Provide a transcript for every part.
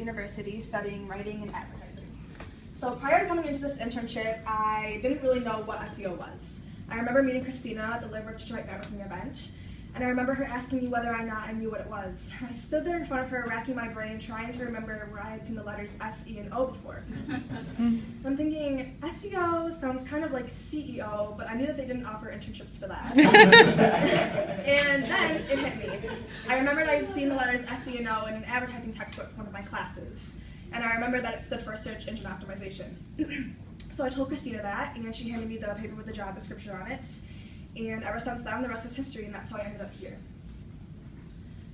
University studying writing and advertising. So prior to coming into this internship, I didn't really know what SEO was. I remember meeting Christina at the Live Work Detroit networking event, and I remember her asking me whether or not I knew what it was. I stood there in front of her, racking my brain, trying to remember where I had seen the letters S, E, and O before. I'm thinking, SEO sounds kind of like CEO, but I knew that they didn't offer internships for that. And then it hit me. I remembered I had seen the letters S, E, and O in an advertising textbook for one of my classes, and I remembered that it stood for search engine optimization. So I told Christina that, and she handed me the paper with the job description on it. And ever since then, the rest is history, and that's how I ended up here.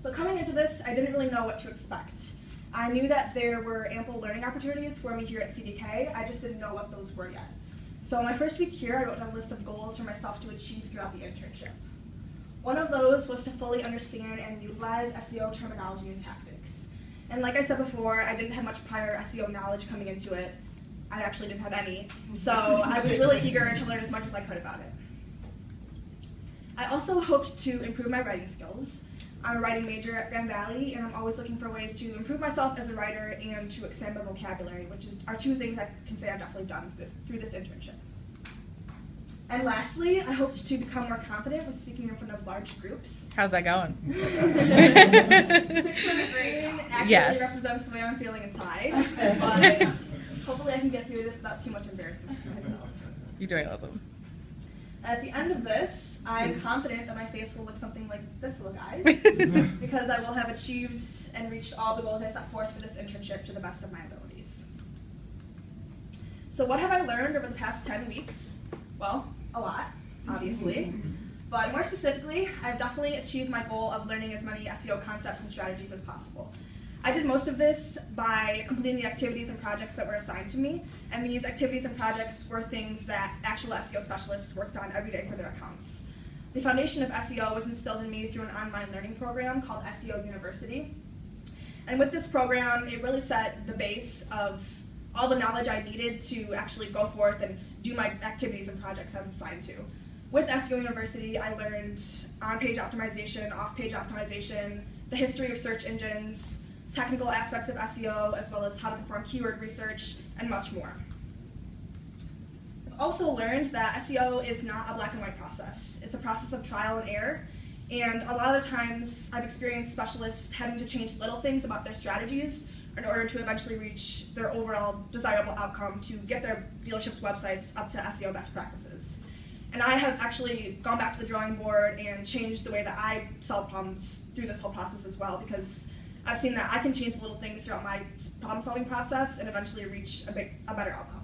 So coming into this, I didn't really know what to expect. I knew that there were ample learning opportunities for me here at CDK, I just didn't know what those were yet. So my first week here, I wrote down a list of goals for myself to achieve throughout the internship. One of those was to fully understand and utilize SEO terminology and tactics. And like I said before, I didn't have much prior SEO knowledge coming into it. I actually didn't have any, so I was really eager to learn as much as I could about it. I also hoped to improve my writing skills. I'm a writing major at Grand Valley, and I'm always looking for ways to improve myself as a writer and to expand my vocabulary, which are two things I can say I've definitely done through this internship. And lastly, I hoped to become more confident when speaking in front of large groups. How's that going? The picture on the screen accurately represents the way I'm feeling inside, but hopefully I can get through this without too much embarrassment for myself. You're doing awesome. At the end of this, I'm confident that my face will look something like this, little guys, because I will have achieved and reached all the goals I set forth for this internship to the best of my abilities. So what have I learned over the past 10 weeks? Well, a lot, obviously. But more specifically, I've definitely achieved my goal of learning as many SEO concepts and strategies as possible. I did most of this by completing the activities and projects that were assigned to me, and these activities and projects were things that actual SEO specialists worked on every day for their accounts. The foundation of SEO was instilled in me through an online learning program called SEO University. And with this program, it really set the base of all the knowledge I needed to actually go forth and do my activities and projects I was assigned to. With SEO University, I learned on-page optimization, off-page optimization, the history of search engines, technical aspects of SEO, as well as how to perform keyword research, and much more. I've also learned that SEO is not a black and white process. It's a process of trial and error, and a lot of the times I've experienced specialists having to change little things about their strategies in order to eventually reach their overall desirable outcome to get their dealership's websites up to SEO best practices. And I have actually gone back to the drawing board and changed the way that I solve problems through this whole process as well, because I've seen that I can change little things throughout my problem-solving process and eventually reach a better outcome.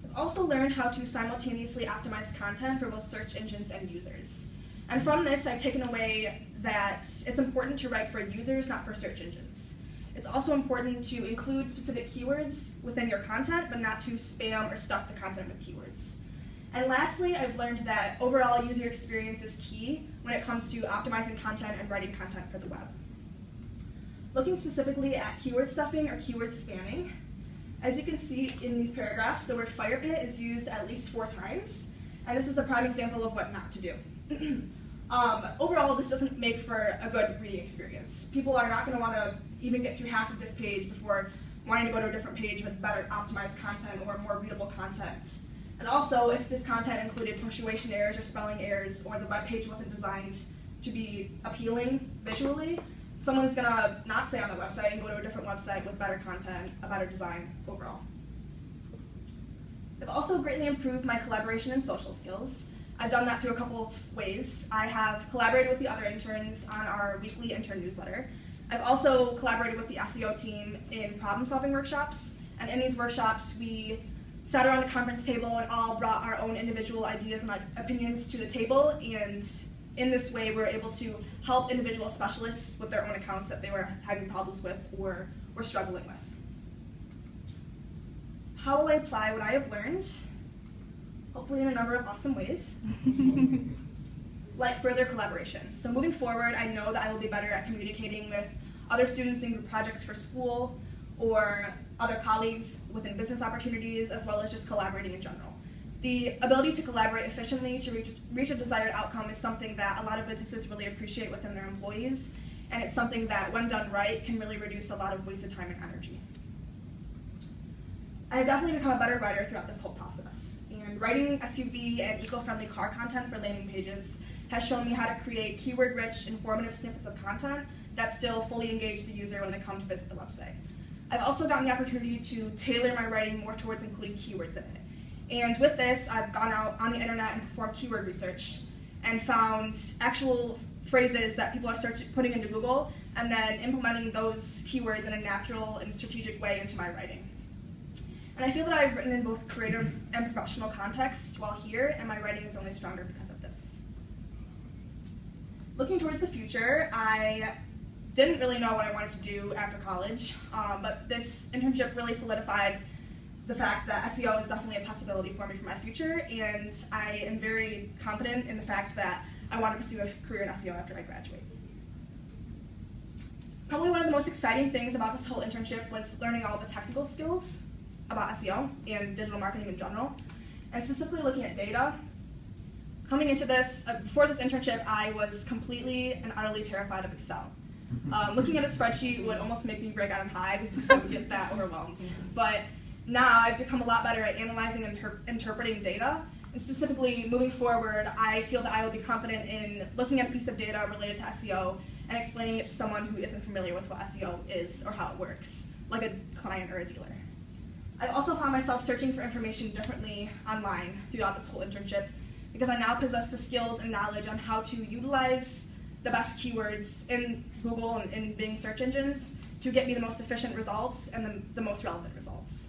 I've also learned how to simultaneously optimize content for both search engines and users. And from this, I've taken away that it's important to write for users, not for search engines. It's also important to include specific keywords within your content, but not to spam or stuff the content with keywords. And lastly, I've learned that overall user experience is key when it comes to optimizing content and writing content for the web. Looking specifically at keyword stuffing or keyword spamming, as you can see in these paragraphs, the word fire pit is used at least 4 times, and this is a prime example of what not to do. Overall, this doesn't make for a good reading experience. People are not going to want to even get through half of this page before wanting to go to a different page with better optimized content or more readable content. And also, if this content included punctuation errors or spelling errors, or the web page wasn't designed to be appealing visually, someone's going to not stay on the website and go to a different website with better content, a better design overall. I've also greatly improved my collaboration and social skills. I've done that through a couple of ways. I have collaborated with the other interns on our weekly intern newsletter. I've also collaborated with the SEO team in problem-solving workshops, and in these workshops we sat around a conference table and all brought our own individual ideas and opinions to the table, and in this way we were able to help individual specialists with their own accounts that they were having problems with or were struggling with. How will I apply what I have learned? Hopefully in a number of awesome ways. Like further collaboration. So moving forward, I know that I will be better at communicating with other students in group projects for school or other colleagues within business opportunities, as well as just collaborating in general. The ability to collaborate efficiently to reach a desired outcome is something that a lot of businesses really appreciate within their employees, and it's something that, when done right, can really reduce a lot of wasted time and energy. I have definitely become a better writer throughout this whole process, and writing SUV and eco-friendly car content for landing pages has shown me how to create keyword-rich, informative snippets of content that still fully engage the user when they come to visit the website. I've also gotten the opportunity to tailor my writing more towards including keywords in it. And with this, I've gone out on the internet and performed keyword research and found actual phrases that people are putting into Google, and then implementing those keywords in a natural and strategic way into my writing. And I feel that I've written in both creative and professional contexts while here, and my writing is only stronger because of this. Looking towards the future, I didn't really know what I wanted to do after college, but this internship really solidified the fact that SEO is definitely a possibility for me for my future, and I am very confident in the fact that I want to pursue a career in SEO after I graduate. Probably one of the most exciting things about this whole internship was learning all the technical skills about SEO and digital marketing in general, and specifically looking at data. Coming into this, before this internship, I was completely and utterly terrified of Excel. Looking at a spreadsheet would almost make me break out in hives because I would get that overwhelmed. But now I've become a lot better at analyzing and interpreting data, and specifically moving forward, I feel that I will be confident in looking at a piece of data related to SEO and explaining it to someone who isn't familiar with what SEO is or how it works, like a client or a dealer. I've also found myself searching for information differently online throughout this whole internship because I now possess the skills and knowledge on how to utilize the best keywords in Google and in Bing search engines to get me the most efficient results and the most relevant results.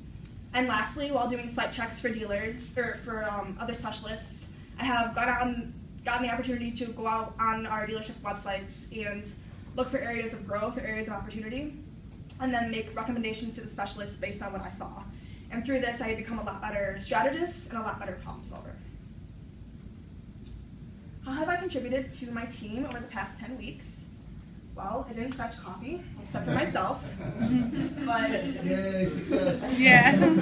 And lastly, while doing site checks for dealers or for other specialists, I have gotten the opportunity to go out on our dealership websites and look for areas of growth or areas of opportunity, and then make recommendations to the specialists based on what I saw. And through this, I have become a lot better strategist and a lot better problem solver. How have I contributed to my team over the past 10 weeks? Well, I didn't fetch coffee, except for myself. But yay, success. Yeah.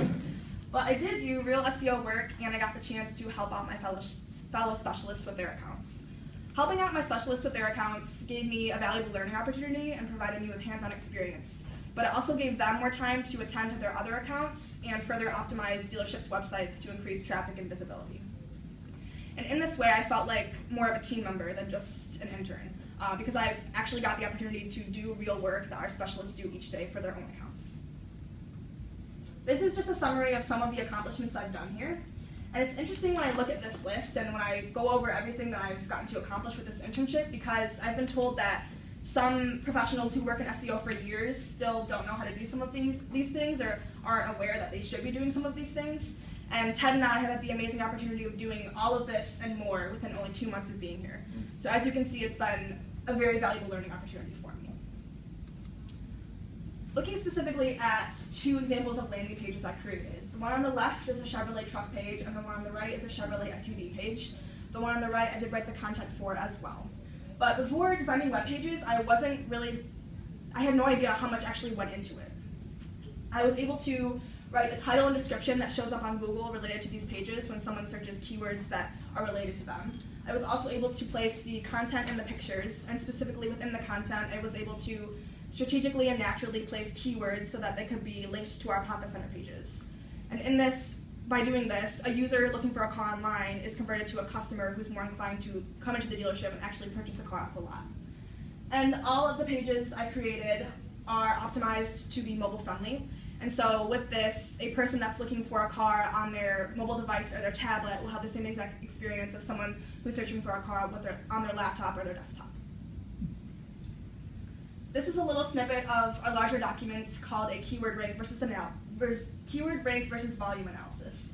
But I did do real SEO work, and I got the chance to help out my fellow specialists with their accounts. Helping out my specialists with their accounts gave me a valuable learning opportunity and provided me with hands-on experience. But it also gave them more time to attend to their other accounts and further optimize dealerships' websites to increase traffic and visibility. And in this way, I felt like more of a team member than just an intern, because I actually got the opportunity to do real work that our specialists do each day for their own accounts. This is just a summary of some of the accomplishments I've done here. And it's interesting when I look at this list and when I go over everything that I've gotten to accomplish with this internship, because I've been told that some professionals who work in SEO for years still don't know how to do some of these things or aren't aware that they should be doing some of these things. And Ted and I have had the amazing opportunity of doing all of this and more within only 2 months of being here. So as you can see, it's been a very valuable learning opportunity for me. Looking specifically at 2 examples of landing pages I created. The one on the left is a Chevrolet truck page, and the one on the right is a Chevrolet SUV page. The one on the right I did write the content for as well. But before designing web pages, I had no idea how much actually went into it. I was able to write a title and description that shows up on Google related to these pages when someone searches keywords that are related to them. I was also able to place the content in the pictures, and specifically within the content, I was able to strategically and naturally place keywords so that they could be linked to our Profit Center pages. And by doing this, a user looking for a car online is converted to a customer who's more inclined to come into the dealership and actually purchase a car off the lot. And all of the pages I created are optimized to be mobile friendly. And so with this, a person that's looking for a car on their mobile device or their tablet will have the same exact experience as someone who's searching for a car on their laptop or their desktop. This is a little snippet of a larger document called a keyword rank versus volume analysis.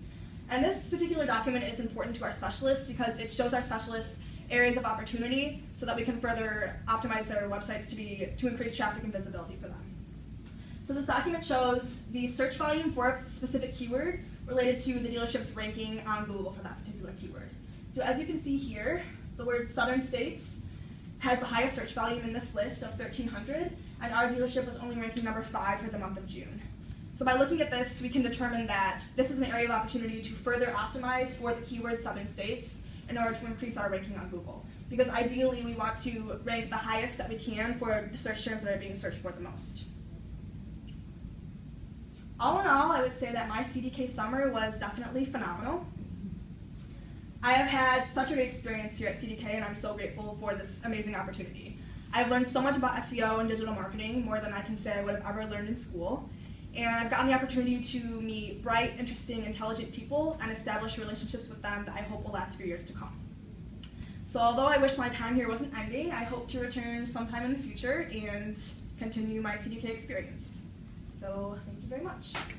And this particular document is important to our specialists because it shows our specialists areas of opportunity so that we can further optimize their websites to increase traffic and visibility for them. So this document shows the search volume for a specific keyword related to the dealership's ranking on Google for that particular keyword. So as you can see here, the word Southern States has the highest search volume in this list of 1,300, and our dealership was only ranking number 5 for the month of June. So by looking at this, we can determine that this is an area of opportunity to further optimize for the keyword Southern States in order to increase our ranking on Google. because ideally we want to rank the highest that we can for the search terms that are being searched for the most. All in all, I would say that my CDK summer was definitely phenomenal. I have had such a great experience here at CDK, and I'm so grateful for this amazing opportunity. I've learned so much about SEO and digital marketing, more than I can say I would have ever learned in school. And I've gotten the opportunity to meet bright, interesting, intelligent people and establish relationships with them that I hope will last for years to come. So although I wish my time here wasn't ending, I hope to return sometime in the future and continue my CDK experience. So thank you very much.